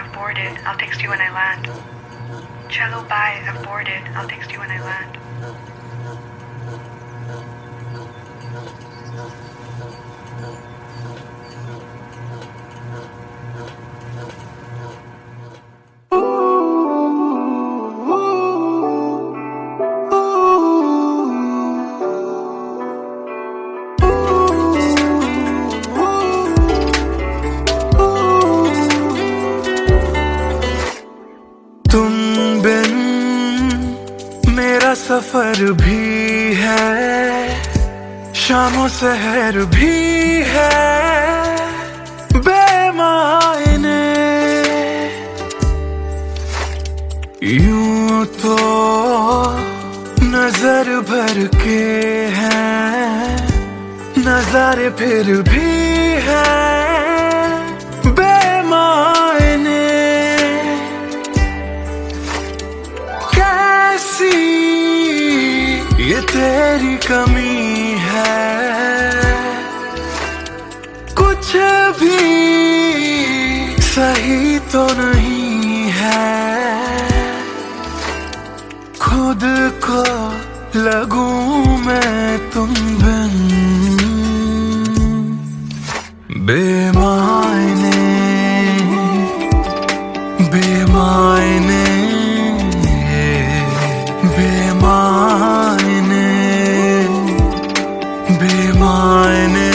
I've boarded. I'll text you when I land. Chalo, bye. I've boarded. I'll text you when I land. तुम बिन मेरा सफर भी है, शामों सहर भी है बेमायने। यूं तो नजर भर के हैं नजारे, फिर भी है बेमायने। कैसी ये तेरी कमी है, कुछ भी सही तो नहीं है। खुद को लगूं मैं तुम बिन बेमायने बेमायने बेमायने बेमायने।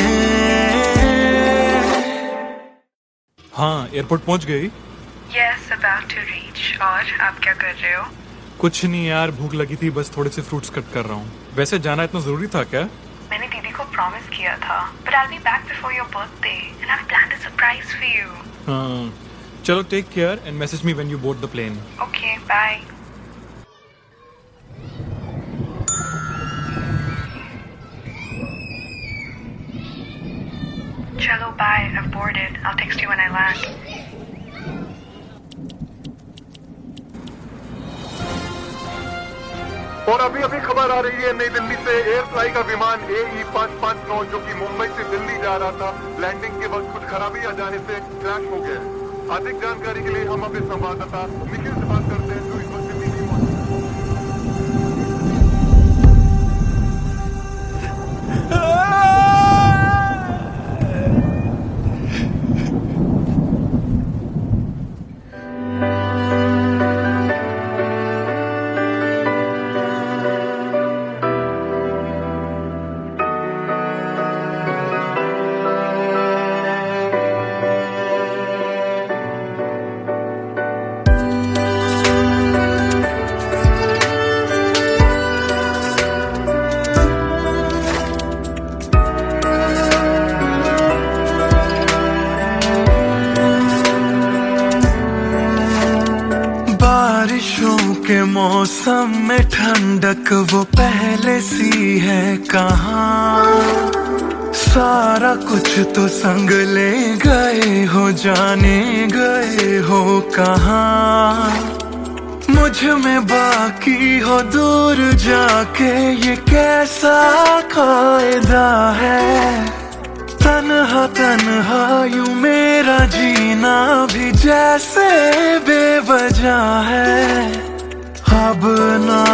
हाँ, एयरपोर्ट पहुंच गई। Yes, about to reach. और आप क्या कर रहे हो? कुछ नहीं यार, भूख लगी थी, बस थोड़े से फ्रूट्स कट कर रहा हूँ। वैसे जाना इतना जरूरी था क्या? मैंने दीदी को प्रॉमिस किया था, but I'll be back before your birthday and I've planned a surprise for you. हाँ, चलो take care and message me when you board the plane. Okay, bye. Chalo, bye. I've boarded. I'll text you when I land. और अभी अभी खबर आ रही है नई दिल्ली से, एयर फ्लाई का विमान AE559 जो कि मुंबई से दिल्ली जा रहा था, लैंडिंग के वक्त कुछ खराबी आ जाने से क्रैश हो गया है। अधिक जानकारी के लिए हम अपने संवाददाता निखिल से बात करते हैं जो इस वक्त दिल्ली में मौजूद बारिशों के मौसम में ठंडक वो पहले सी है कहाँ। सारा कुछ तो संग ले गए हो, जाने गए हो कहाँ। मुझ में बाकी हो दूर जाके, ये कैसा कायदा है। तन्हा तन्हा यूं मेरा जीना भी जैसे बेवजह है। अब ना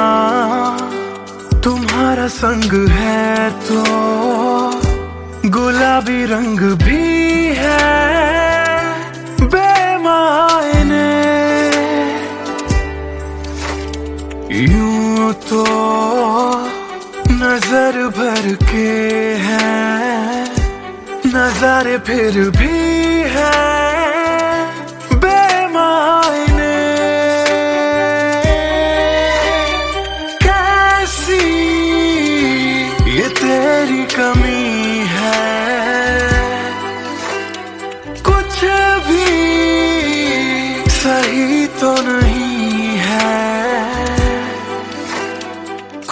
तुम्हारा संग है तो गुलाबी रंग भी है बेमायने। यूं तो नजर भर के हैं नजारे, फिर भी है बेमायने। कैसी ये तेरी कमी है, कुछ भी सही तो नहीं है।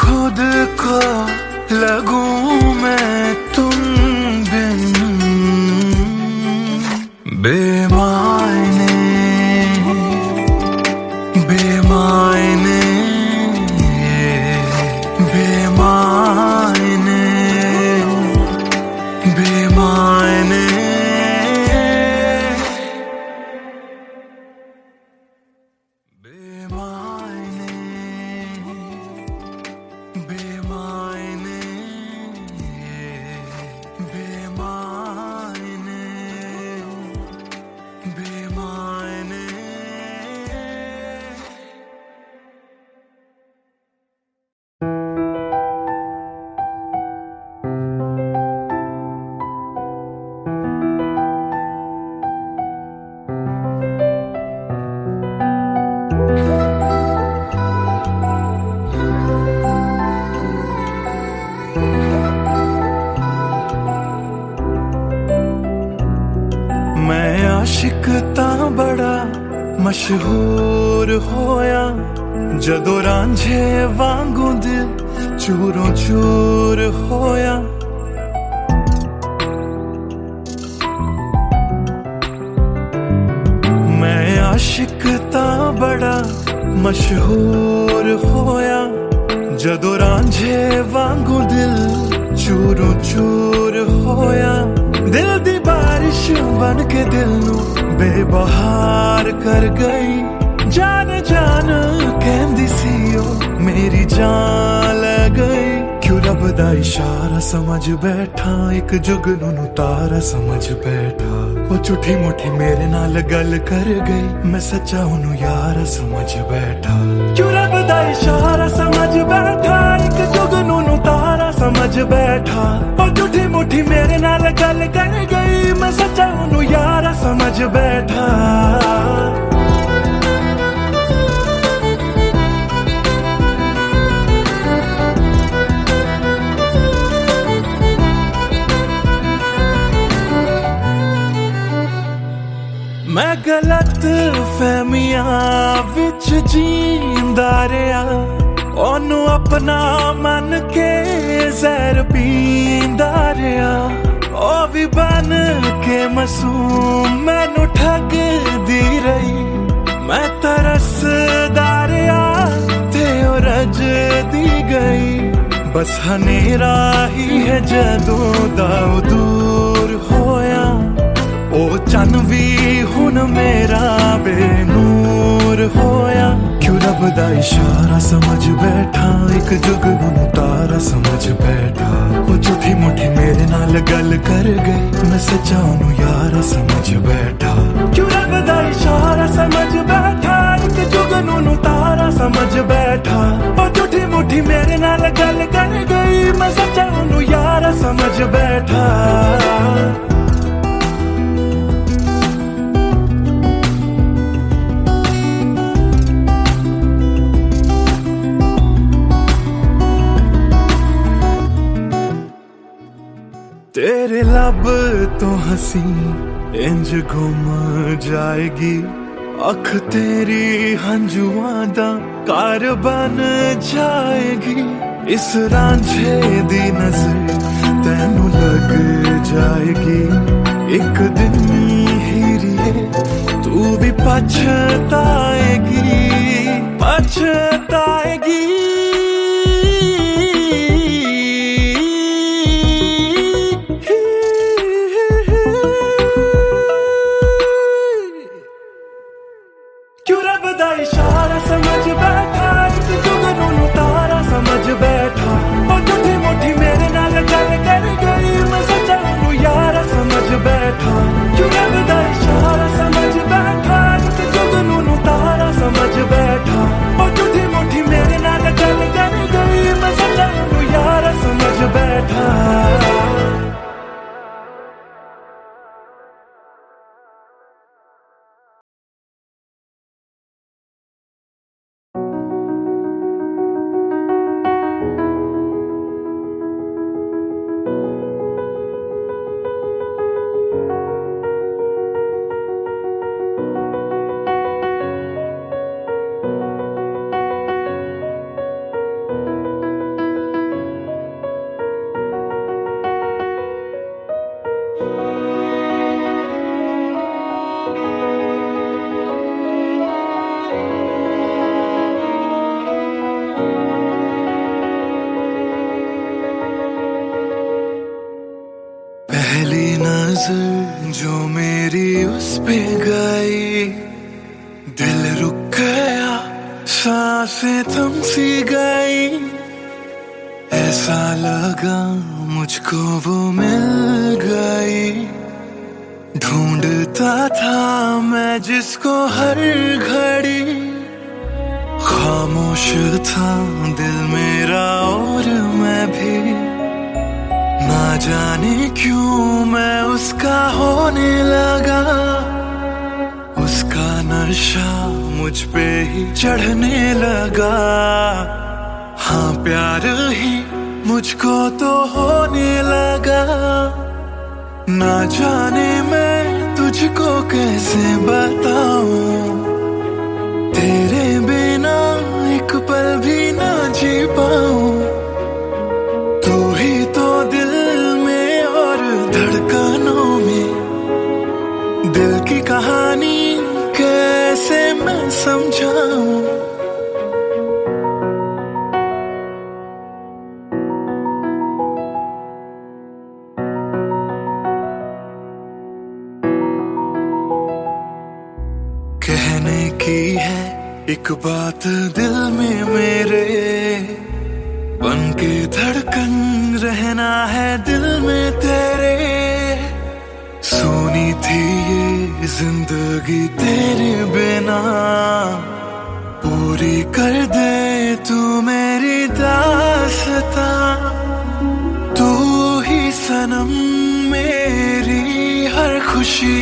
खुद को लगूं मैं तुम बिन बेमायने बेमायने बेमायने बेमायने। मशहूर होया जदों रांझे वांगू दिल चूरों चूर होया। मैं आशिक ता बड़ा मशहूर होया जदों रांझे वांगू दिल चूरों चूर होया। दिल दी बारिश बन के दिल नू बेबहार कर गई। जान जान कहंदी सी ओ मेरी जान ले गई। क्यों रब दा इशारा समझ बैठा, एक जुगनू नू तारा समझ बैठा। वो झूठी मुठी मेरे नाल गल कर गई, मैं सच्चा ओनू यार समझ बैठा। क्यों रब दा इशारा समझ बैठा, एक जुगनू नू तारा समझ बैठा। वो झूठी मुठी मेरे नाल गल कर गई, मैं सच्चा ओनू यार समझ बैठा। मैं गलत फहमियां विच जींदा रहा, ओनू अपना मन के जहर पींदा रहा। ओ भी बन के मासूम मैनू ठगदी रही। मैं तरसदा रहा ते ओ रजदी गई। बस हनेरा ही है जदों दा दूर होया। ओ चन भी हुन मेरा बेनूर होया। क्यों रब दा इशारा समझ बैठा, एक जुगनू नू तारा समझ बैठा। वो झूठी मुठी मेरे नाल गल कर गई, मैं सच्चा ओनू यार समझ बैठा। क्यों रब दा इशारा समझ बैठा, एक जुगनू नू तारा समझ बैठा। वो झूठी मुठी मेरे नाल गल कर गई, मैं सच्चा ओनू यार समझ बैठा। तेरे लब तो हंसी इंज गुम जाएगी। अख तेरी हंजुआं दा कार बन जाएगी। इस रांझे दी नजर तैनू लग जाएगी। एक दिन हीरिए तू भी पछताएगी, पछताएगी। क्यों रब दा इशारा समझ बैठा, एक जुगनू नू तारा समझ बैठा। और झूठी मुठी मेरे नाल गल कर गई, मैं सच्चा ओनू यार समझ बैठा। क्यों रब दा इशारा समझ बैठा, एक जुगनू नू तारा समझ बैठा। और झूठी मुठी मेरे नाल गल कर गई, मैं सच्चा ओनू यार समझ बैठा। पहली नजर जो मेरी उस पे गई, दिल रुक गया, सांसें थम सी गई। ऐसा लगा मुझको वो मिल गई। ढूंढता था मैं जिसको हर घड़ी। खामोश था दिल मेरा और मैं भी। ना जाने क्यों मैं उसका होने लगा। उसका नशा मुझ पे ही चढ़ने लगा। हाँ प्यार ही मुझको तो होने लगा। ना जाने मैं तुझको कैसे बताऊं। कहानी कैसे मैं समझाऊं। कहने की है एक बात दिल में मेरे, बन के धड़कन रहना है दिल में तेरे। सुनी थी ये जिंदगी तेरे बिना, पूरी कर दे तू मेरी दास्तां। तू ही सनम मेरी हर खुशी,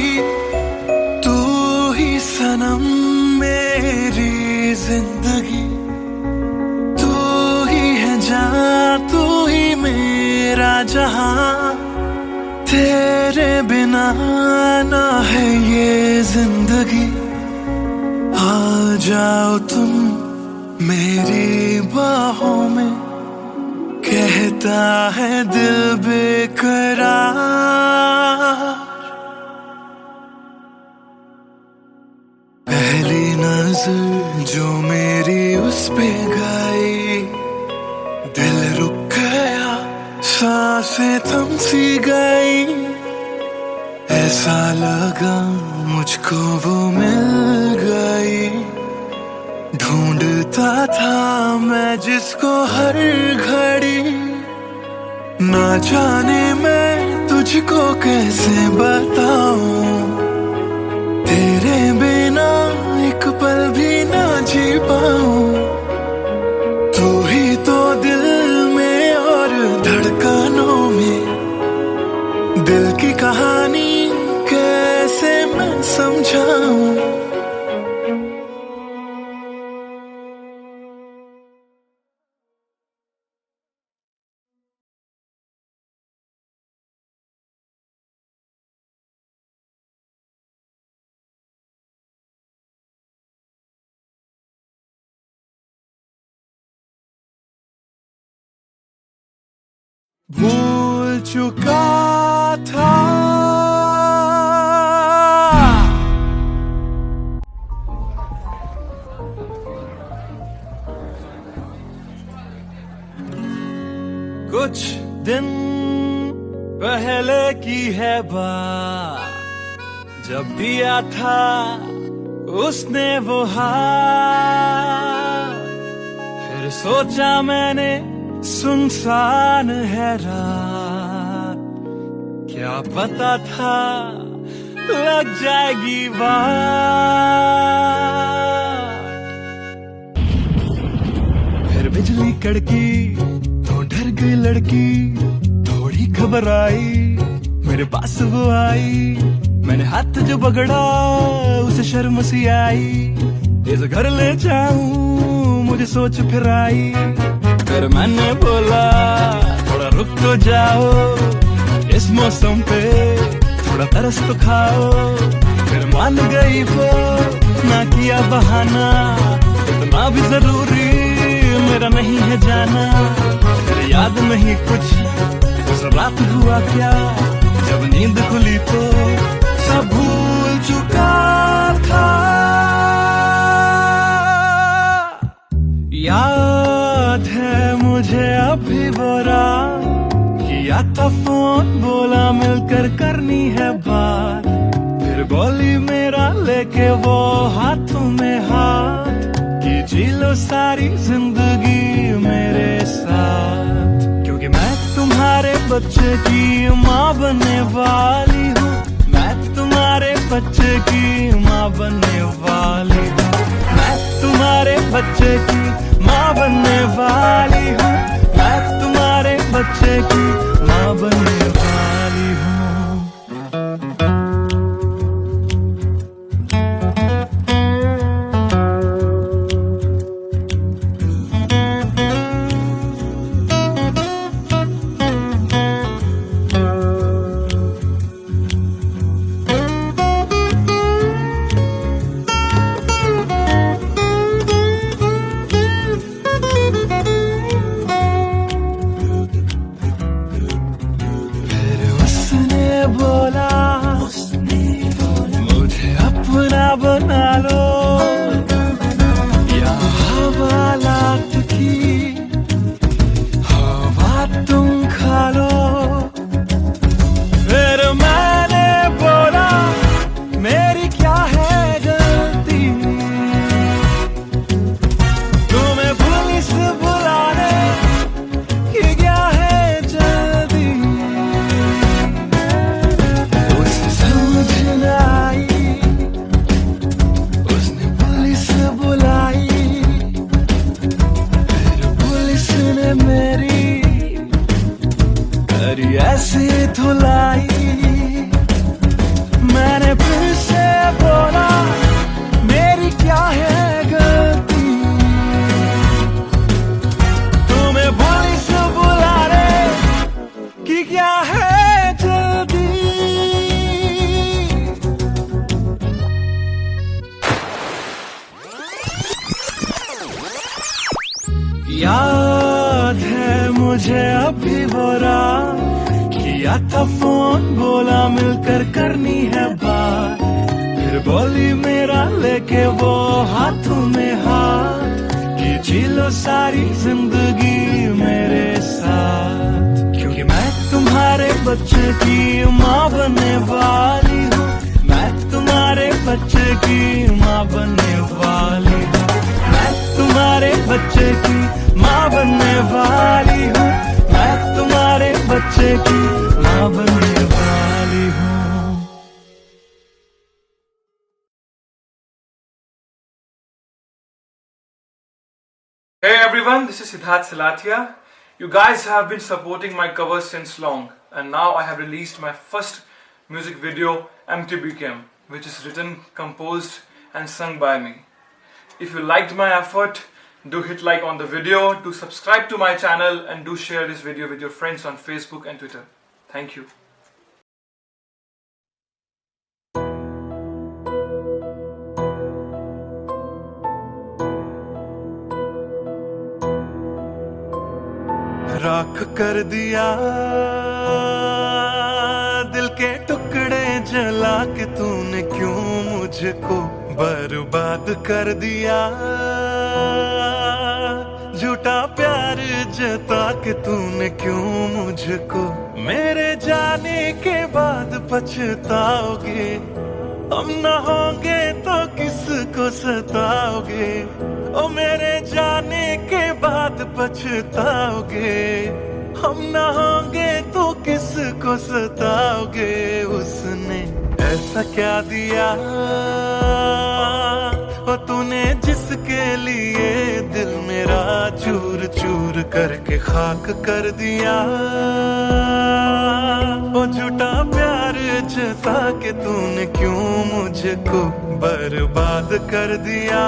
सनम मेरी जिंदगी। तू ही है जान, तू ही मेरा जहां, तेरे बिना ना है ये जिंदगी। आ जाओ तुम मेरी बाहों में, कहता है दिल बेकरार। पहली नजर जो मेरी उस पे गई, दिल रुक गया, सांसें थम सी गई। ऐसा लगा मुझको वो मिल गई, ढूंढता था मैं जिसको हर घड़ी। ना जाने मैं तुझको कैसे बताऊं, तेरे बिना एक पल भी ना जी पाऊं। तू ही तो दिल में और धड़कनों में, दिल की कहानी कैसे मैं समझाऊं। भूल चुका था कुछ दिन पहले की है बात, जब दिया था उसने वो हाथ। फिर सोचा मैंने सुनसान है रात, क्या पता था लग जाएगी बात। फिर बिजली कड़की तो डर गई लड़की, थोड़ी घबराई मेरे पास वो आई। मैंने हाथ जो पकड़ा उसे शर्म सी आई, इस घर ले जाऊं मुझे सोच फिर आई। फिर मैंने बोला थोड़ा रुक तो जाओ, इस मौसम पे थोड़ा तरस तो खाओ। फिर मान गई वो, ना किया बहाना, इतना भी जरूरी मेरा नहीं है जाना। फिर याद नहीं कुछ उस रात हुआ क्या, जब नींद खुली तो सब भूल चुका था। याद है मुझे अभी वो रात, किया था फोन बोला मिलकर करनी है बात। फिर बोली मेरा लेके वो हाथों में हाथ, कि जी लो सारी जिंदगी मेरे साथ। क्योंकि मैं तुम्हारे बच्चे की माँ बनने वाली हूँ, मैं तुम्हारे बच्चे की माँ बनने वाली हूँ। मैं तुम्हारे बच्चे की माँ बनने वाली हूँ, मैं तुम्हारे बच्चे की माँ बनने वाली हूँ। याद है मुझे अभी वो रात, किया था फोन, बोला मिलकर करनी है बात, फिर बोली मेरा लेके वो हाथों में हाथ, कि जी लो सारी जिंदगी मेरे साथ, क्योंकि मैं तुम्हारे बच्चे की माँ बनने वाली हूँ, मैं तुम्हारे बच्चे की माँ बनने वाली हूँ, मैं तुम्हारे बच्चे की माँ बनने वाली हूँ, मैं तुम्हारे बच्चे की माँ बनने वाली हूँ। Hey everyone, this is Siddharth Salatia. You guys have been supporting my covers since long, and now I have released my first music video, MTBKM, which is written, composed and sung by me. If you liked my effort, do hit like on the video, do subscribe to my channel, and do share this video with your friends on Facebook and Twitter. Thank you. राख कर दिया दिल के टुकड़े जला के तूने क्यों मुझको बर्बाद कर दिया, झूठा प्यार जता के तूने क्यों मुझको, मेरे जाने के बाद पछताओगे, हम न होंगे तो किसको सताओगे, ओ मेरे जाने के बाद पछताओगे, हम न होंगे तो किसको सताओगे, उसने ऐसा क्या दिया ओ तूने जिसके लिए दिल मेरा चूर चूर करके खाक कर दिया, ओ झूठा प्यार जता के तूने क्यों मुझको बर्बाद कर दिया।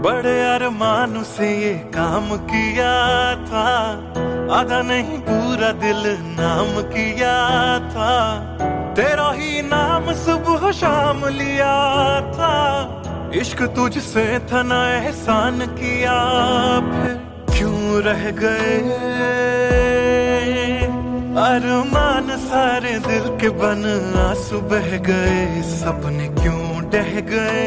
बड़े अरमान से ये काम किया था, आधा नहीं पूरा दिल नाम किया था, तेरा ही नाम सुबह शाम लिया था, इश्क तुझसे था ना एहसान किया, फिर क्यों रह गए अरमान सारे दिल के बन आंसू बह गए, सपने क्यों ढह गए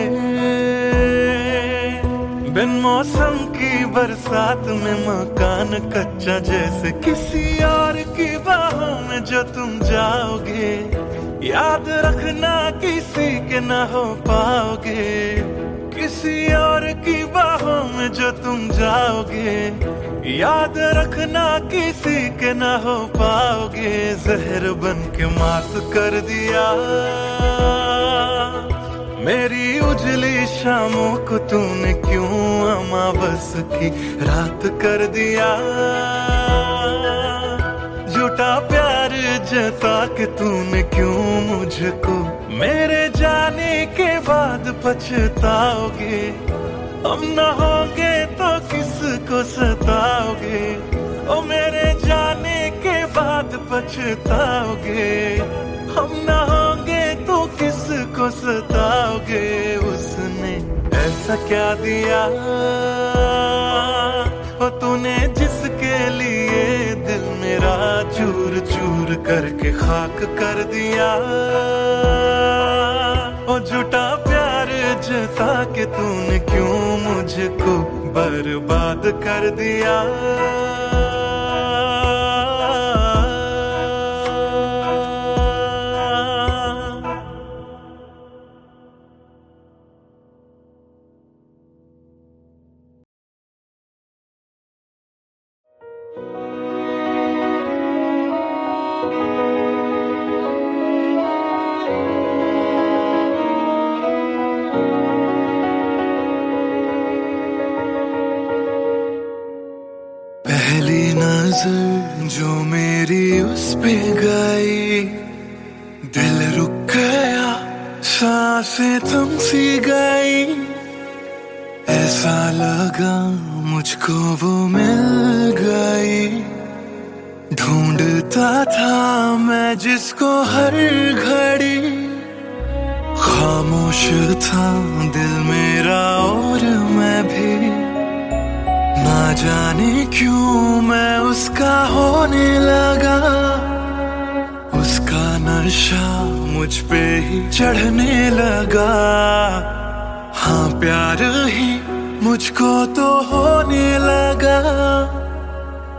बिन मौसम की बरसात में मकान कच्चा जैसे किसी और की बाहों में जो तुम जाओगे, याद रखना किसी के ना हो पाओगे, किसी और की बाहों में जो तुम जाओगे, याद रखना किसी के ना हो पाओगे, जहर बन के मात कर दिया मेरी उजली शामों को तूने क्यों अमावस की रात कर दिया, झूठा प्यार जता के तूने क्यों मुझको, मेरे जाने के बाद पछताओगे, हम न होंगे तो किसको सताओगे, ओ मेरे जाने के बाद पछताओगे, हम न होंगे तो किसको सताओगे, उसने ऐसा क्या दिया ओ तूने जिसके लिए दिल मेरा चूर चूर करके खाक कर दिया, ओ झूठा प्यार जता के तूने क्यों मुझको बर्बाद कर दिया। पे गई, दिल रुक गया, सांसें थम सी गई। ऐसा लगा मुझको वो मिल गई, ढूंढता था मैं जिसको हर घड़ी। खामोश था दिल मेरा और मैं भी, ना जाने क्यों मैं उसका होने लगा। उसका नशा मुझ पे ही चढ़ने लगा। हाँ प्यार ही मुझको तो होने लगा।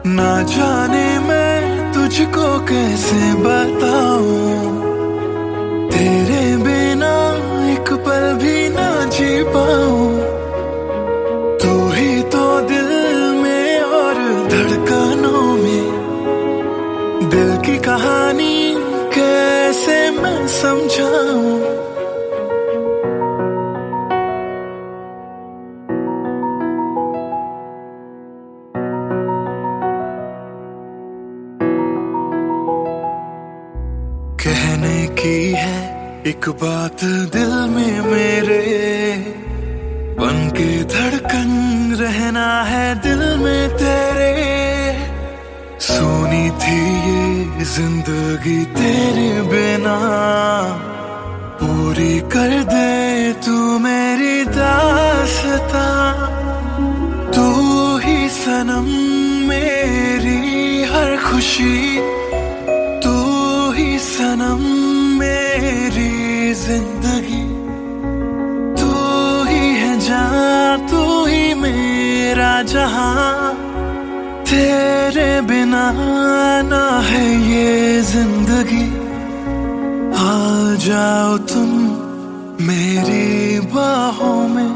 ना जाने मैं तुझको कैसे बताऊं, तेरे बिना एक पल भी ना जी पाऊं। तू ही तो दिल में और धड़कनों में, दिल की कहानी कैसे मैं समझाऊं। कहने की है एक बात दिल में मेरे, बन के धड़कन रहना है दिल में तेरे। सोनी थी ये जिंदगी तेरे बिना, पूरी कर दे तू मेरी दास्तां। तू ही सनम मेरी हर खुशी, तू ही सनम मेरी जिंदगी। तू ही है जान, तू ही मेरा जहां। तेरे बिना ना है ये जिंदगी। आ जाओ तुम मेरी बाहों में,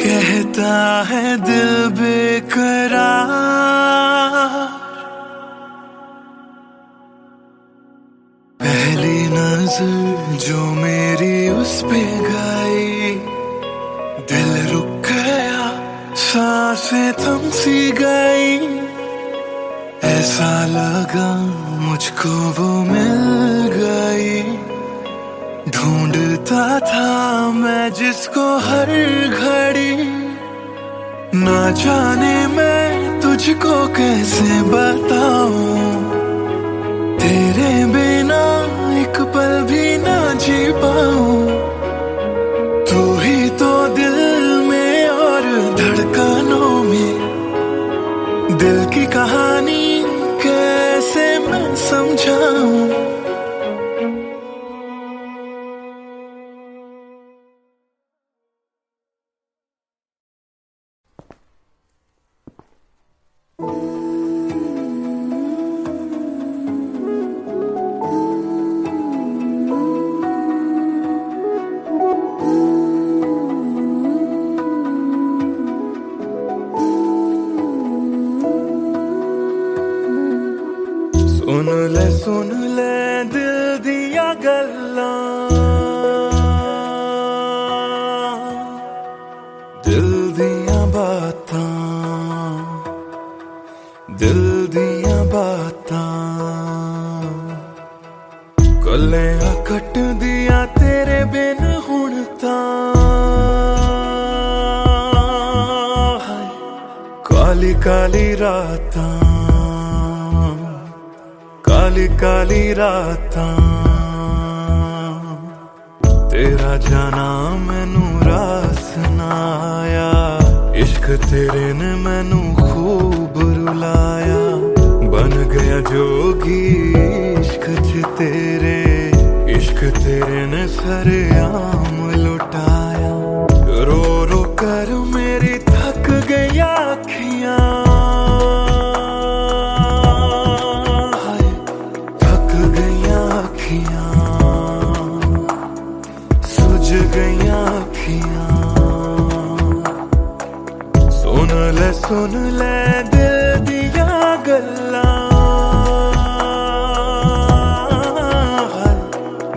कहता है दिल बेकरार। पहली नजर जो मेरी उस पे गई, दिल रुक गया, सांसें थम सी गई। ऐसा लगा मुझको वो मिल गई, ढूंढता था मैं जिसको हर घड़ी। ना जाने मैं तुझको कैसे बताऊं, तेरे बिना एक पल भी ना जी पाऊं। तू ही तो दिल में और धड़कनों में, दिल की कहानी कैसे मैं समझाऊं। सुन ले दिल दिया गल्लां, दिल दिया बातां, दिल दिया बातां। गल्लियां कट दिया तेरे बिन हुण तां। काली काली रातां, काली काली रातां। तेरा जाना मैनू रास ना आया, इश्क तेरे ने मैनू खूब रुलाया। बन गया जोगी इश्क च तेरे, इश्क तेरे ने सरेआम लुटाया। रो रो कर मेरी थक गई अखियां, सुझ गईयां अखियां। सुन ले दिल दिया गल्लां,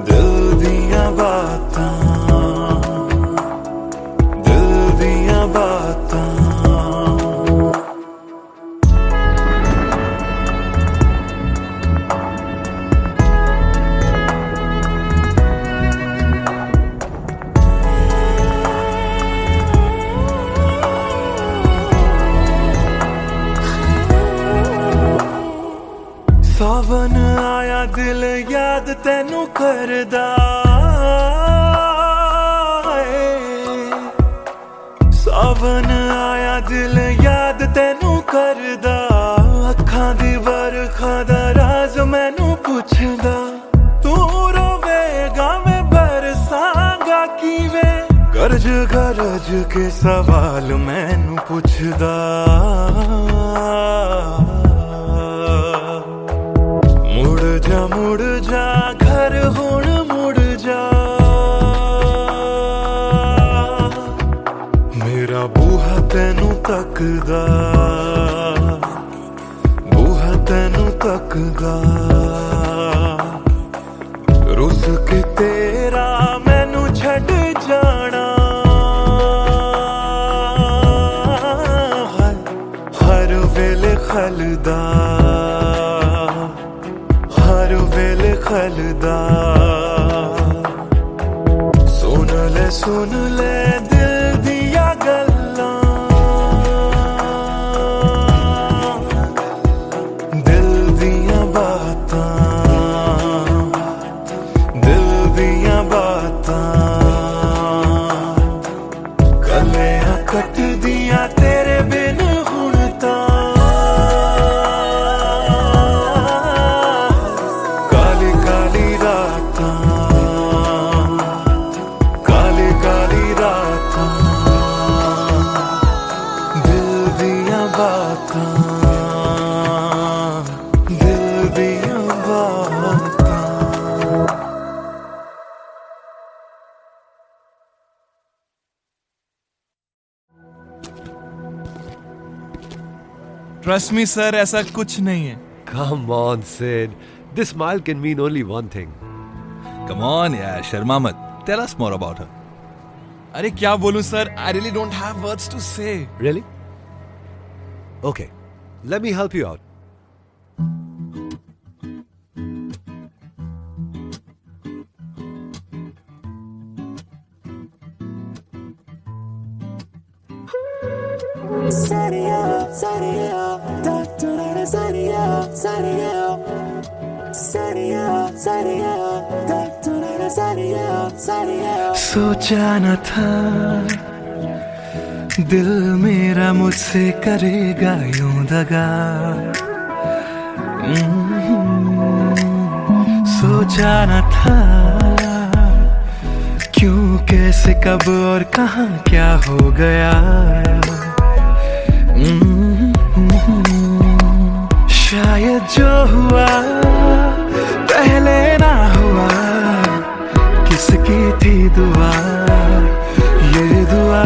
दिल दिया बातां, दिल दिया बातां। दिल याद तैनू करदा सावन आया दिल याद तैनू करदा अखां दी बरखा दा राज मैनू पुछदा तू रोवेगा मैं बरसांगा किवें गरज गरज के सवाल मैनू पुछदा मुड़ जा घर हुण मुड़ जा मेरा बूहा तैनू तकदा बूहा तैनू तकदा रुस के तेरा मैनू छड़ जाना हर वेले खलदा हर वेले खलदा सुन ले दिल दिया गल्लां दिल दिया बातां दिल दिया बातां गलियां कट दिया तेरे बिन हुण तां काली काली रातां काली काली रातां दिल दिया बातां दिल दिया बातां ट्रस्ट मी सर, ऐसा कुछ नहीं है। Come on, Sid. This smile can mean only one thing. Come on यार, शर्मा मत। Tell us more about her. अरे क्या बोलूं sir, I really don't have words to say. Really? Okay, let me help you out. सोचा न था दिल मेरा मुझसे करेगा यूं दगा सोचा न था क्यों कैसे कब और कहां क्या हो गया शायद जो हुआ पहले ना हुआ किसकी थी दुआ ये दुआ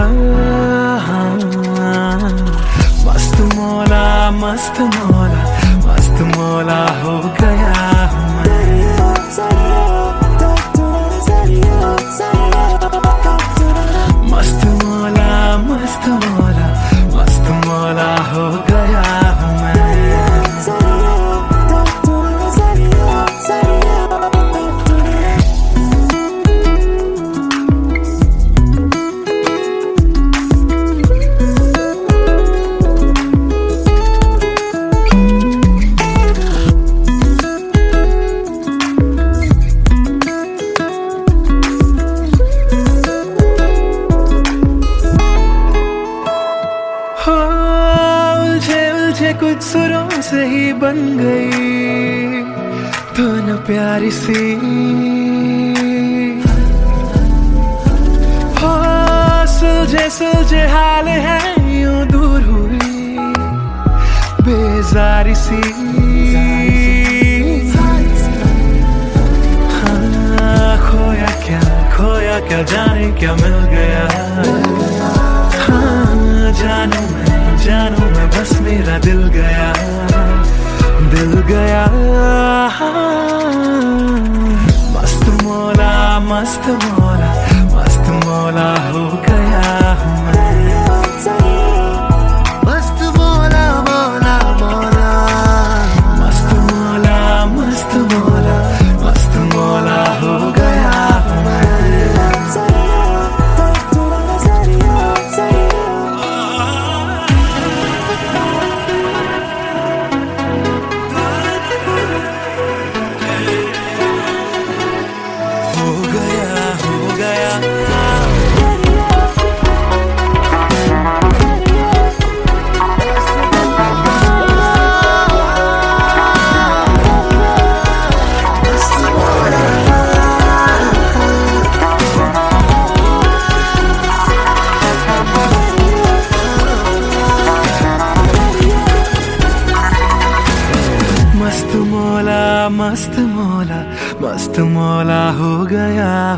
मस्त मौला मस्त मौला मस्त मौला हो गया हूँ मस्त मौला मस्त मौला मस्त मौला हो गया हूँ मैं कुछ सुरों से ही बन गई तो न प्यारी सी हो सुलझे सुलझे हाल है यूं दूर हुई बेजारी सी हाँ खोया क्या जाने क्या मिल गया हाँ जानू मैं बस मेरा दिल गया मस्त मौला मस्त मौला मस्त मौला हो गया हूँ मैं मस्त मौला मौला मौला मस्त मौला मस्त मौला मस्त मौला हो गया हूँ मैं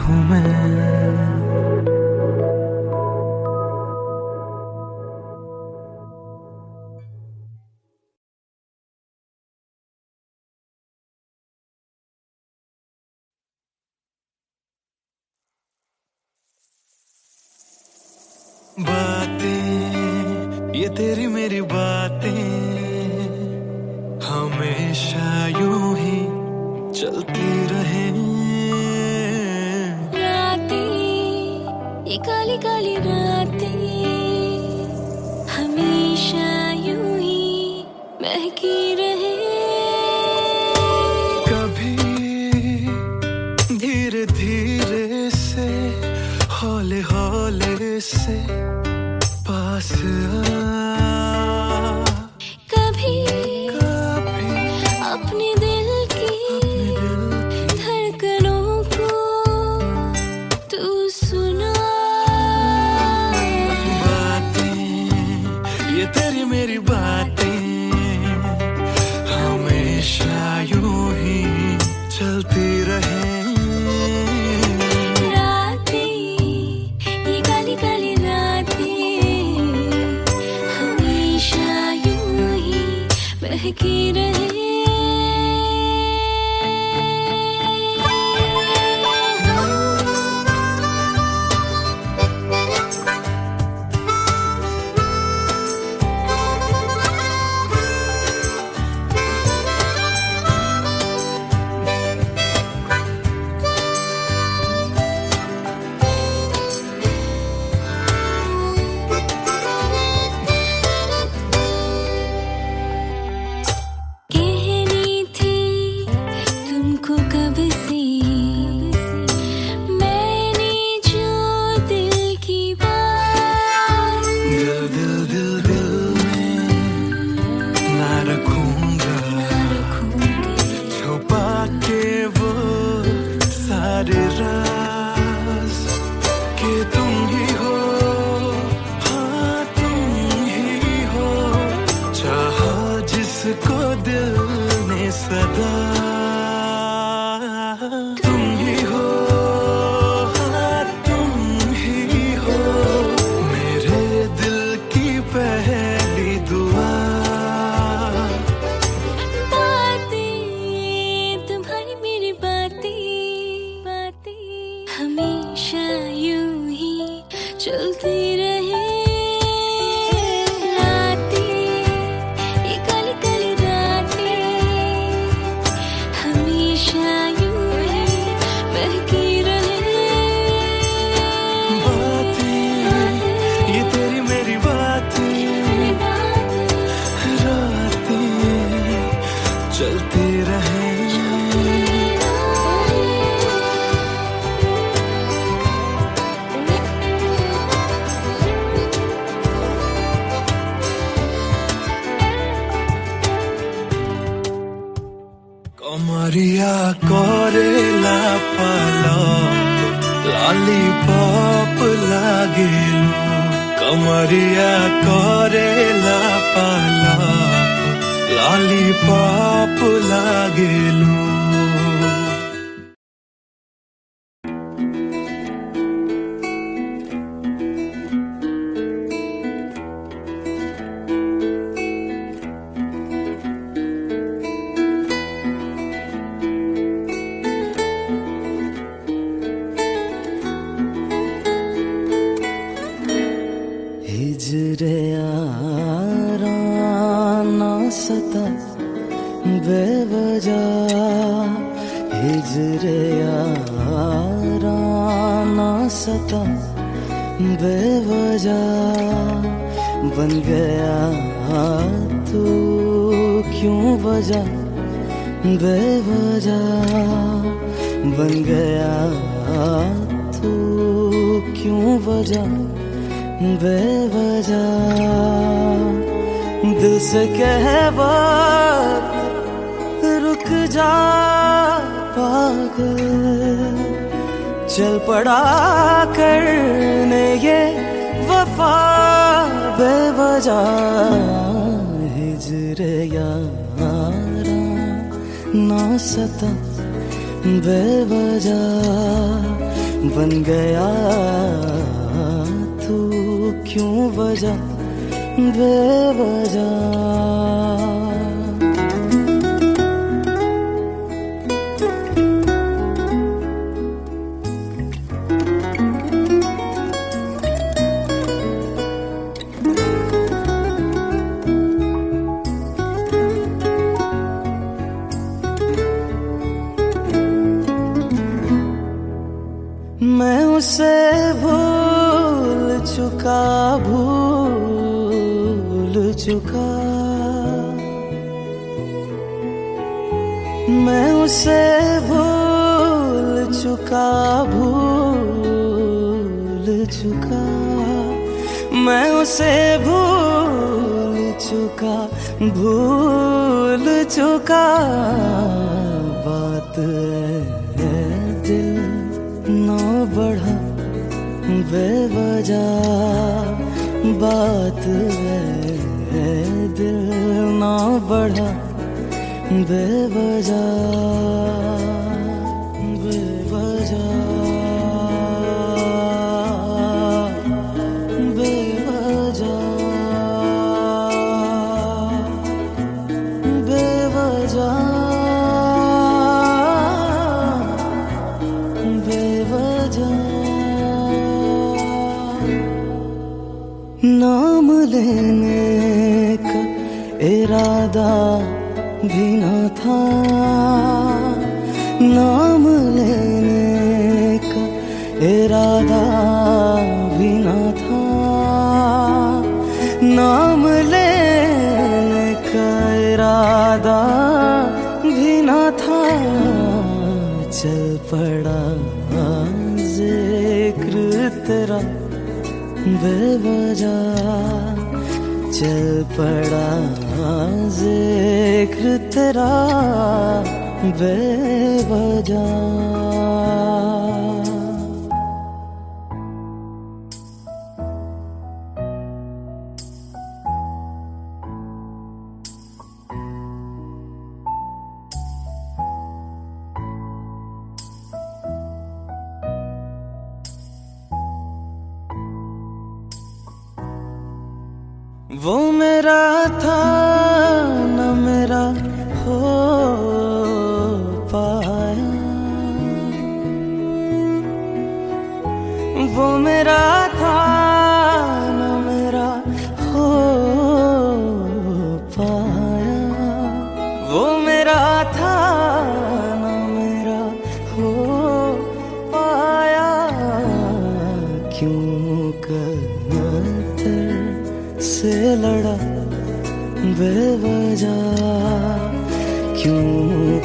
हूँ मैं। बातें ये तेरी मेरी बातें हमेशा यूं ही चलती रहे। रातें ये काली काली रातें हमेशा यूं ही महकी रहे। कभी धीरे धीरे से हौले हौले से पास आ। कभी अपने दिल की धड़कनों को तू सुना। बातें ये तेरी मेरी बातें हमेशा यूं ही चलती रहे। महकी रहे। जिसको दिल ने सदा तुम ही हो, हाँ तुम ही हो मेरे दिल की पहली दुआ। बातें तुम्हारी मेरी बातें हमेशा यूं ही चलती रहे। चलती रहे। कमरिया कोरेला पालप लॉलीपॉप लागेलू। कमरिया कोरेला पालप लॉलीपॉप लागेलू। हिजरे याराना सता बेवजह, हिजरे याराना सता बेवजह। बन गया तू क्यों वजह बेवजह। बन गया तू क्यों वजह बेवजह। दिल से कह वक्त रुक जा पागल, चल पड़ा करने ये वफा बेवजह। हिजरे यारा ना सता बेवजह। बन गया तू क्यों वजह बेवजह। मैं उसे भूल चुका मैं उसे भूल चुका मैं उसे भूल चुका बात है दिल ना बढ़ा बेवजह। बात है दिल ना बढ़ा बेवजह बेवजह बेवजह बेवजह बेवजह। नाम लेने का इरादा भी न था, नाम लेने का इरादा भी न था, नाम लेने का इरादा भी न था। चल पड़ा जिक्र तेरा बेवजह, चल पड़ा जिक्र तेरा बेवजह। वो मेरा था न मेरा हो पाया, वो मेरा था न मेरा हो पाया, वो मेरा था न मेरा हो पाया। क्यों कर से लड़ा बेवजह, क्यों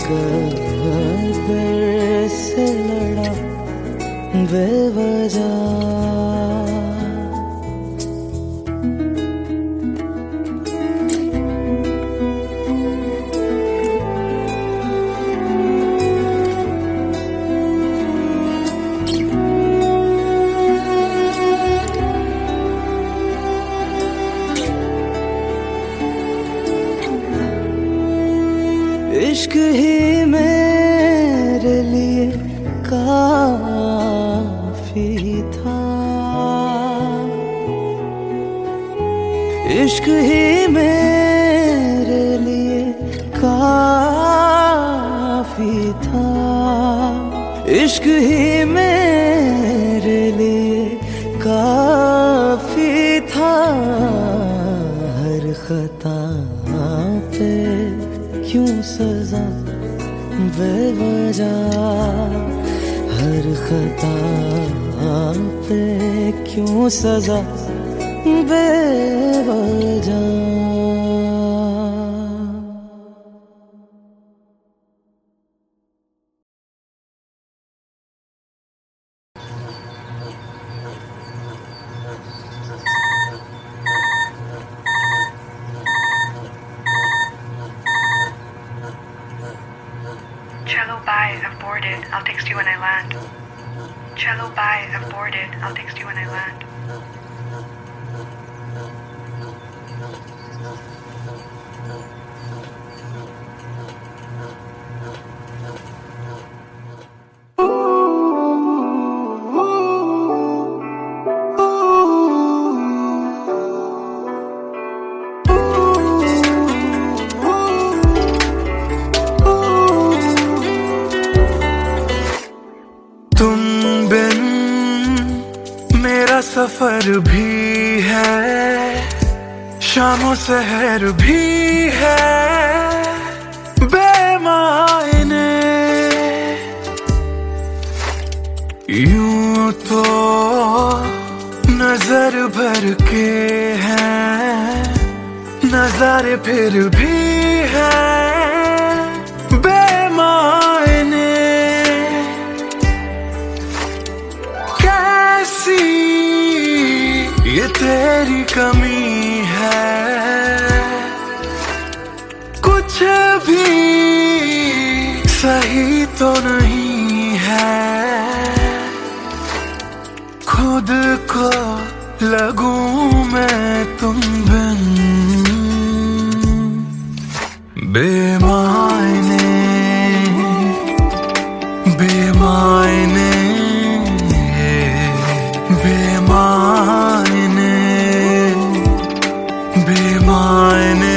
कर से लड़ा बेवजह। इश्क ही मेरे लिए काफी था, इश्क ही मेरे लिए काफी था, इश्क ही मेरे लिए काफी था। हर खता पे क्यों सजा बेवजह, हर खता पे क्यों सजा बेवजह। Cello, bye, I've boarded. I'll text you when I land. Cello, bye, I've boarded. I'll text you when I land. सफर भी है, शामों सहर भी है, बेमायने यूं तो नजर भर के हैं, नजारे फिर भी है बेमायने। कैसी ये तेरी कमी है, कुछ भी सही तो नहीं है, खुद को लगूं मैं तुम बिन बेमायने बेमायने बेमायने बेमायने।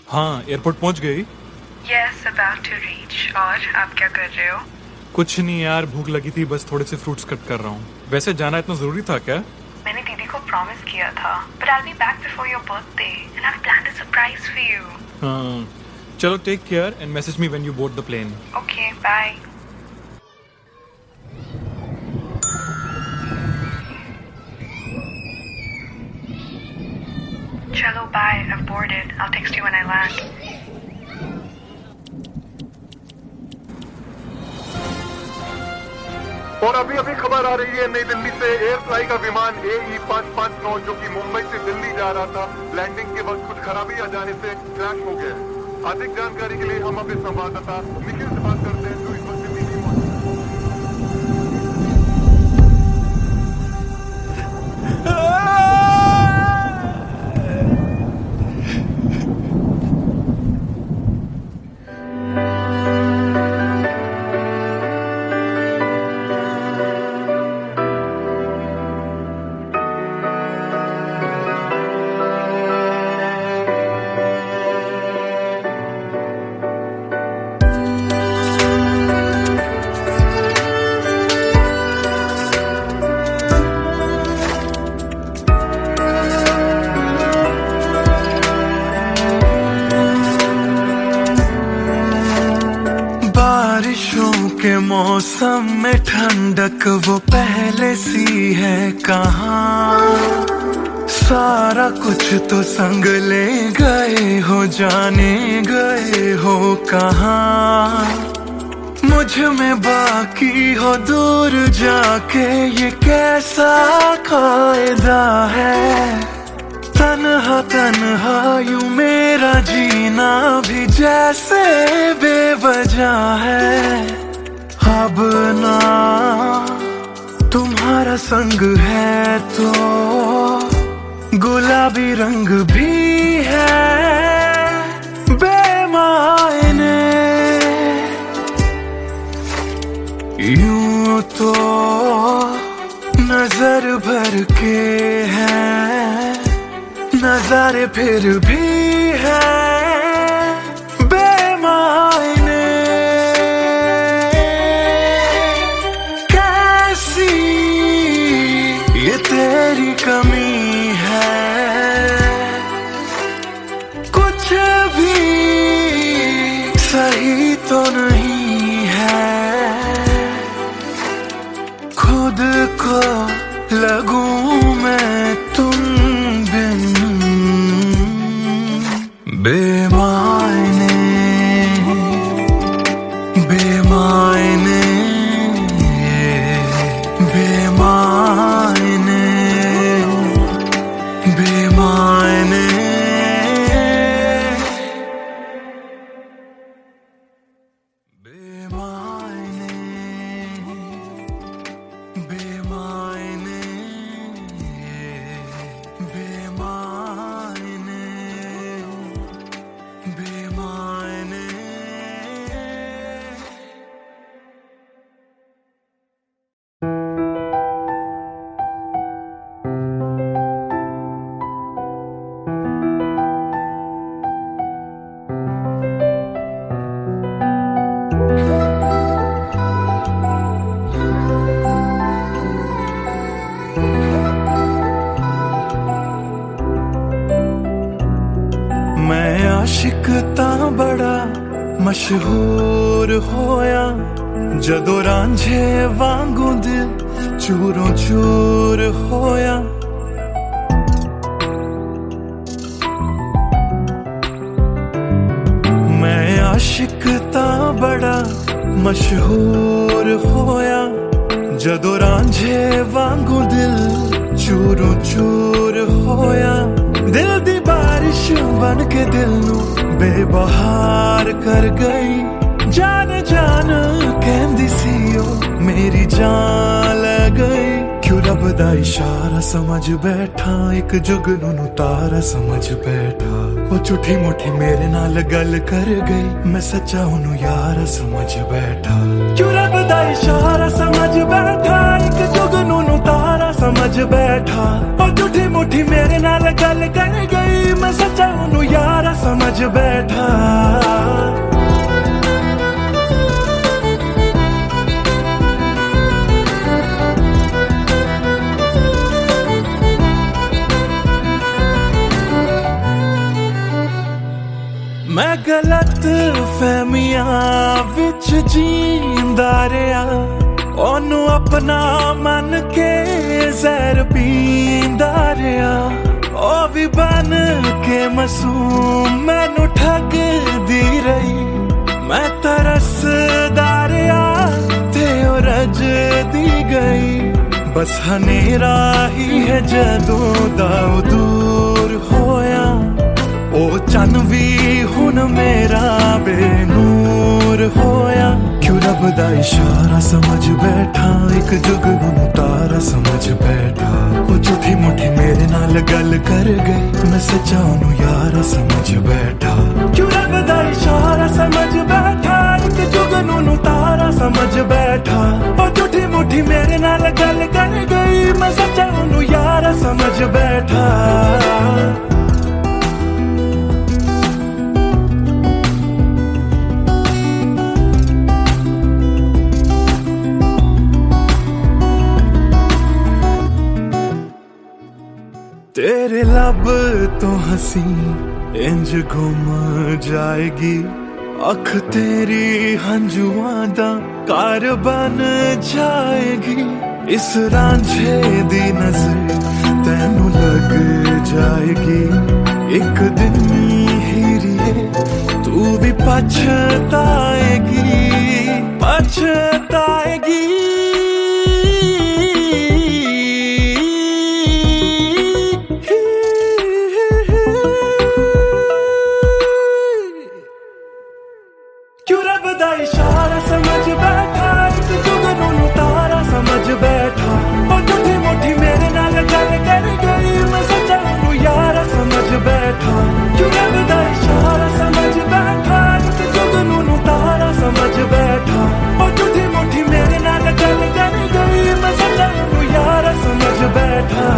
हाँ, एयरपोर्ट पहुंच गई? Yes, about to reach. और आप क्या कर रहे हो? कुछ नहीं यार, भूख लगी थी, बस थोड़े से फ्रूट्स कट कर रहा हूँ। वैसे जाना इतना जरूरी था क्या? मैंने दीदी को प्रॉमिस किया था, but I'll be back before your birthday and I've planned a surprise for you. हाँ, चलो take care and message me when you board the plane. Okay, bye. Chalo, bye. I've boarded. I'll text you when I land. और अभी अभी खबर आ रही है नई दिल्ली से एयर फ्लाई का विमान AE559 जो कि मुंबई से दिल्ली जा रहा था, लैंडिंग के वक्त कुछ खराबी आ जाने से क्रैश हो गया। अधिक जानकारी के लिए हम अपने संवाददाता निखिल से बात करते हैं जो इस वक्त दिल्ली में मौजूद के मौसम में ठंडक वो पहले सी है कहाँ, सारा कुछ तो संग ले गए हो, जाने गए हो कहाँ। मुझ में बाकी हो दूर जाके ये कैसा कायदा है, तन्हा तन्हा यूं मेरा जीना भी जैसे बेवजह है। अब ना तुम्हारा संग है तो गुलाबी रंग भी है बेमायने, यूं तो नजर भर के हैं, नजारे फिर भी है बेमायने। कैसी ये तेरी कमी है, कुछ भी सही तो नहीं है, खुद को लगूं मैं तुम बिन मशहूर होया जदों रांझे वांगू दिल चूरों चूर होया। मैं आशिक ता बड़ा मशहूर होया जदों रांझे वांगू दिल चूरों चूर होया। दिल दी बारिश बन के दिल नू बेबहार कर गई। जान जान कहंदी सी ओ मेरी जान ले गई। क्यों रब दा इशारा समझ बैठा, एक जुगनू नू तारा समझ बैठा। वो झूठी मुठी मेरे नाल गल कर गई, मैं सच्चा ओनू यार समझ बैठा। क्यों रब दा इशारा समझ बैठा, एक जुगनू नू तारा समझ बैठा। वो झूठी मुठी मेरे नाल गल कर गई, मैं सच्चा ओनू यार समझ बैठा। मैं गलत फहमियां विच जींदा रहा, ओनू अपना मन के जहर पींदा रहा। ओ भी बन के मासूम मैनू ठगदी रही। मैं तरसदा रहा ते ओ रजदी गई। बस हनेरा ही है जदों दा दूर होया। ओ चन भी हुन मेरा बेनूर होया। क्यों रब दा इशारा समझ बैठा, एक जुगनू नू तारा समझ बैठा। ओ झूठी मुठी मेरे नाल गल कर गई, मैं सच्चा ओनू यार समझ बैठा। क्यों रब दा इशारा समझ बैठा, एक जुगनू नू तारा समझ बैठा। ओ झूठी मुठी मेरे नाल गल कर गई, मैं सच्चा ओनू यार समझ बैठा। तेरे लब तो हंसी इंज घुम जाएगी। अख तेरी हंजुआं दा कार बन जाएगी। इस रांझे दी नजर तैनू लग जाएगी। एक दिन हीरिए तू भी पछताएगी, पछताएगी। क्यों रब दा इशारा समझ बैठा, एक जुगनू नू तारा समझ बैठा। ओ झूठी मुठी मेरे नाल गल कर गई, मैं सच्चा ओनू यार समझ बैठा। क्यों रब दा इशारा समझ बैठा, एक जुगनू नू तारा समझ बैठा। ओ झूठी मुठी मेरे नाल गल कर गई, मैं सच्चा ओनू यार समझ बैठा।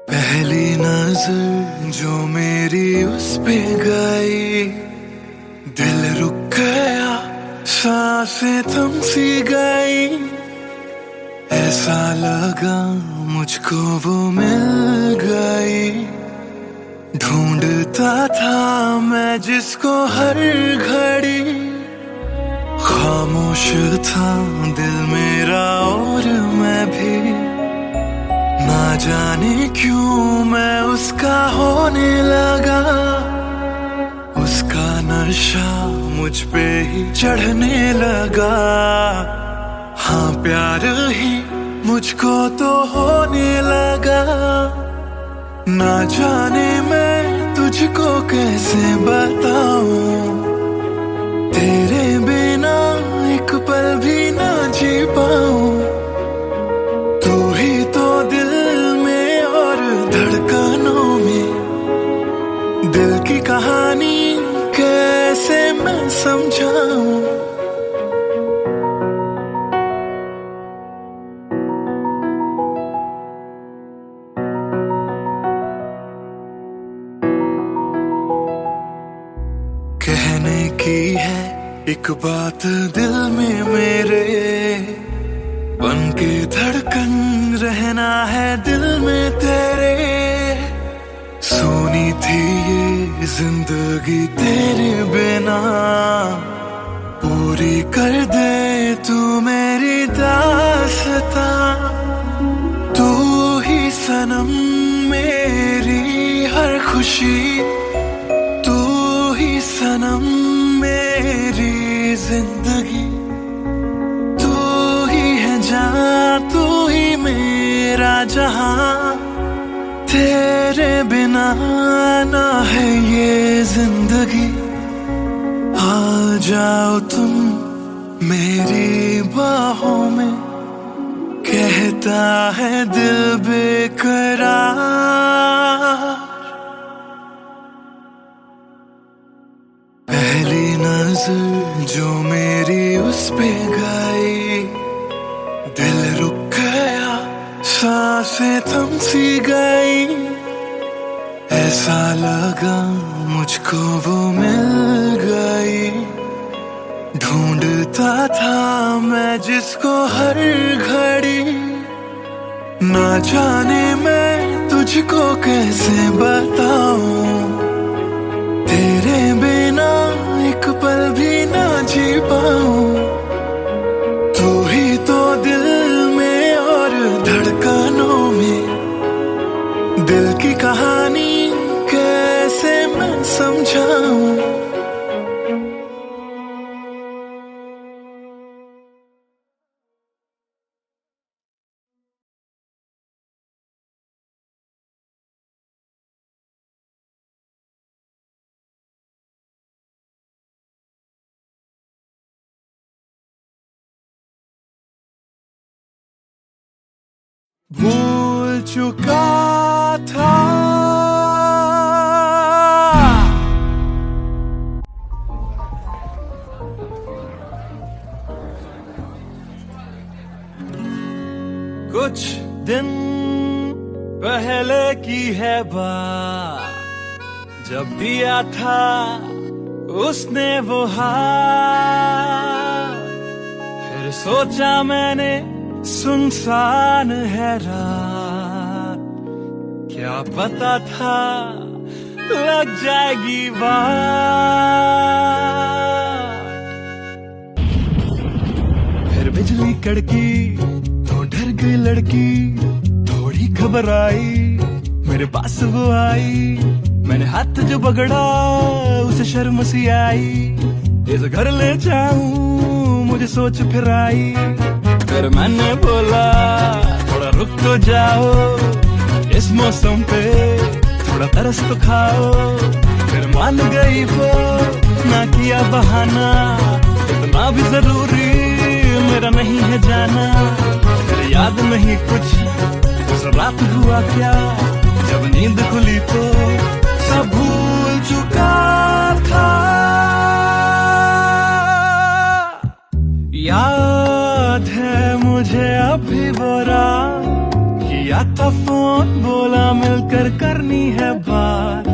पहली नजर जो मेरी उस पे गई, दिल रुक गया, सांसें थम सी गई। ऐसा लगा मुझको वो मिल गई। ढूंढता था मैं जिसको हर घड़ी। खामोश था दिल मेरा और मैं भी। ना जाने क्यों मैं उसका होने लगा। उसका नशा मुझ पे ही चढ़ने लगा। हाँ प्यार ही मुझको तो होने लगा। ना जाने मैं तुझको कैसे बताऊं। तेरे बिना एक पल भी ना जी पाऊं, तू ही तो दिल में और धड़कनों में, दिल की कहानी कैसे मैं समझाऊं। कहने की है एक बात दिल में मेरे, बन के धड़कन रहना है दिल में तेरे। सोनी थी ये जिंदगी तेरे बिना, पूरी कर दे तू मेरी दास्तां। तू ही सनम मेरी हर खुशी, सनम मेरी जिंदगी, तू ही है जान, तू ही मेरा जहां। तेरे बिना ना है ये जिंदगी। आ जाओ तुम मेरी बाहों में, कहता है दिल बेकरार। पहली नजर जो मेरी उस पे गई, दिल रुक गया, सांसें थम सी गई। ऐसा लगा मुझको वो मिल गई, ढूंढता था मैं जिसको हर घड़ी। ना जाने मैं तुझको कैसे बताऊं, तेरे बिना एक पल भी ना जी पाऊं। तू ही तो दिल में और धड़कनों में, दिल की कहानी कैसे मैं समझाऊं। भूल चुका था कुछ दिन पहले की है बात, जब दिया था उसने वो हाथ। फिर सोचा मैंने सुनसान है रात, क्या पता था लग जाएगी बात। फिर बिजली कड़की तो डर गई लड़की, थोड़ी घबराई मेरे पास वो आई। मैंने हाथ जो पकड़ा उसे शर्म सी आई, इस घर ले जाऊं मुझे सोच फिर आई। फिर मैंने बोला थोड़ा रुक तो जाओ, इस मौसम पे थोड़ा तरस तो खाओ। फिर मान गई वो, ना किया बहाना, इतना भी जरूरी मेरा नहीं है जाना। फिर याद नहीं कुछ उस रात हुआ क्या, जब नींद खुली तो सब भूल चुका था। याद है मुझे अभी वो रात, किया था फोन बोला मिलकर करनी है बात।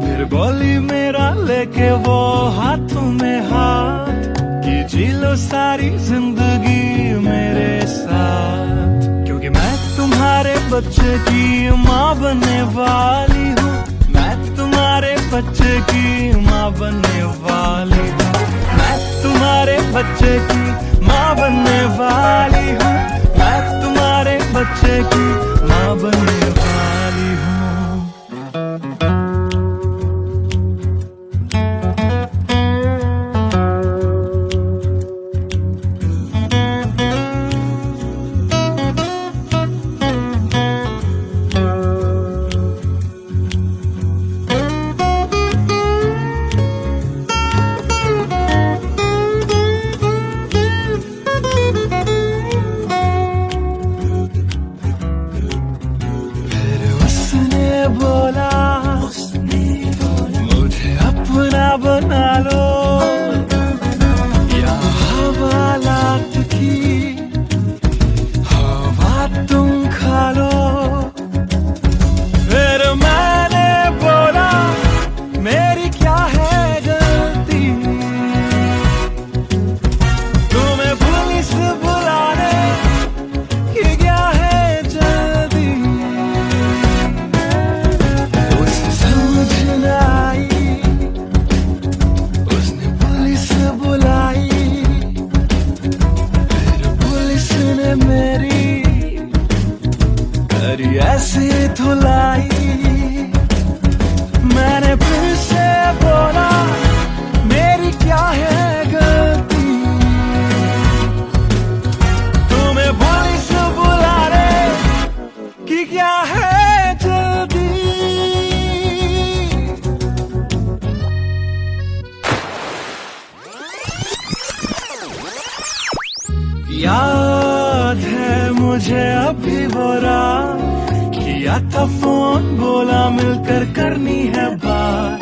फिर बोली मेरा लेके वो हाथों में हाथ, कि जी लो सारी जिंदगी मेरे साथ। क्योंकि मैं तुम्हारे बच्चे की माँ बनने वाली हूँ, मैं तुम्हारे बच्चे की माँ बनने वाली हूँ। मैं तुम्हारे बच्चे की माँ बनने वाली हूँ, मैं तुम्हारे बच्चे की माँ बनने वाली हूँ। करी ऐसी धुलाई। मैंने फिर से बोला मेरी क्या है गलती, तुम्हें बोली से बुला रे कि क्या है जल्दी। याद है मुझे अभी वो रात, किया था फोन बोला मिलकर करनी है बात,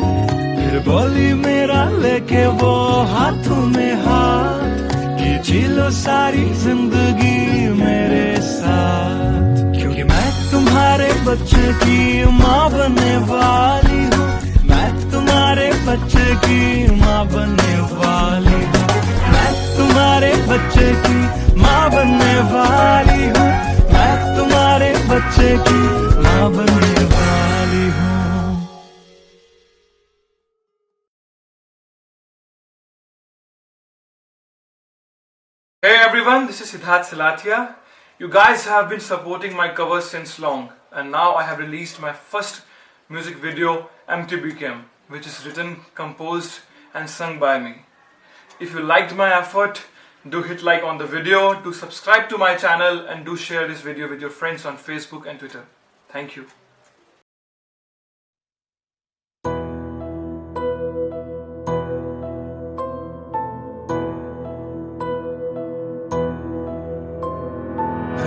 फिर बोली मेरा लेके वो हाथों में हाथ कि जी लो सारी जिंदगी मेरे साथ। क्योंकि मैं तुम्हारे बच्चे की माँ बनने वाली हूँ, मैं तुम्हारे बच्चे की माँ बनने वाली हूँ, मैं तुम्हारे बच्चे की माँ बनने वाली हूँ, मैं तुम्हारे बच्चे की माँ बनने वाली हूँ। Hey everyone, this is Siddharth Salatia. You guys have been supporting my covers since long, and now I have released my first music video, MTBKM, which is written, composed and sung by me. If you liked my effort, do hit like on the video, do subscribe to my channel, and do share this video with your friends on Facebook and Twitter. Thank you.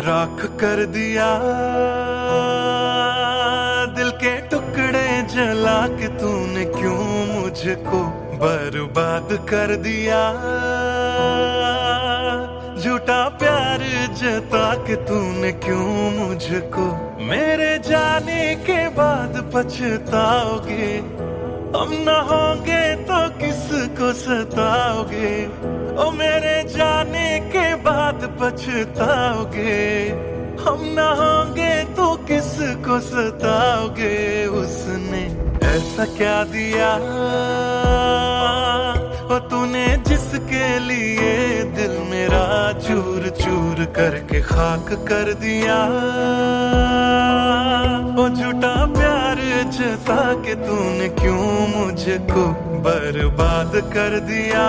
राख कर दिया दिल के टुकड़े जला के तूने क्यों मुझको बर्बाद कर दिया। झूठा प्यार जता के तूने क्यों मुझको, मेरे जाने के बाद पछताओगे। हम न होंगे तो किसको सताओगे, ओ मेरे जाने के बाद पछताओगे। हम न होंगे तो किसको सताओगे। उसने ऐसा क्या दिया ओ तूने जिसके लिए दिल मेरा चूर चूर करके खाक कर दिया। ओ झूठा प्यार जता के तूने क्यों मुझको बर्बाद कर दिया।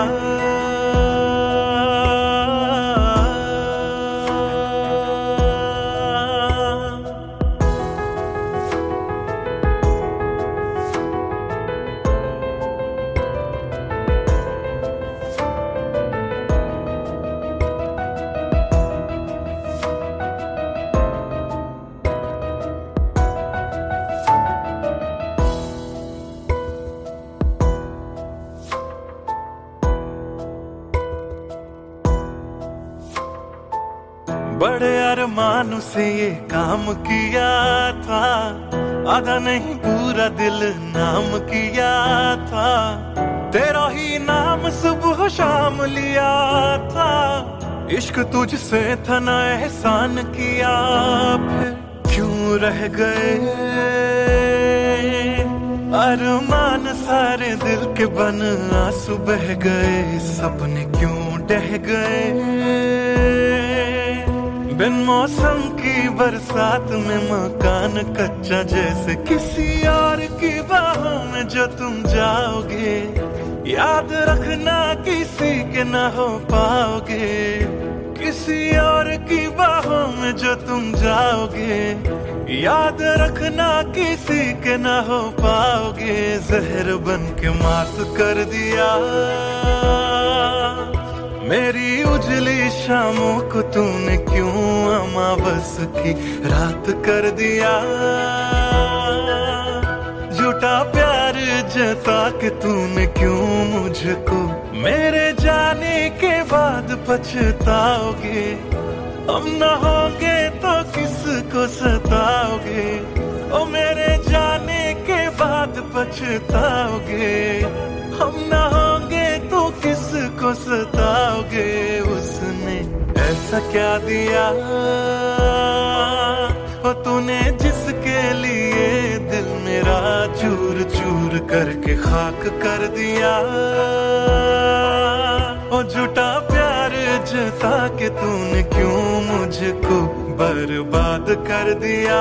बड़े अरमान से ये काम किया था, आधा नहीं पूरा दिल नाम किया था। तेरा ही नाम सुबह शाम लिया था, इश्क तुझसे था ना एहसान किया। फिर क्यों रह गए अरमान सारे दिल के बन आंसू बह गए। सपने क्यों ढह गए बिन मौसम की बरसात में मकान कच्चा जैसे किसी और की बाहों में जो तुम जाओगे। याद रखना किसी के ना हो पाओगे, किसी और की बाहों में जो तुम जाओगे। याद रखना किसी के ना हो पाओगे। जहर बन के मात कर दिया मेरी उजली शामों को तूने क्यों अमावस की रात कर दिया। झूठा प्यार जता के तूने क्यों मुझको, मेरे जाने के बाद पछताओगे। हम न होंगे तो किसको सताओगे, ओ मेरे जाने के बाद पछताओगे। हम न होंगे तो किसको सताओगे। उसने ऐसा क्या दिया ओ तूने जिसके लिए दिल मेरा चूर चूर करके खाक कर दिया। ओ झूठा प्यार जता के तूने क्यों मुझको बर्बाद कर दिया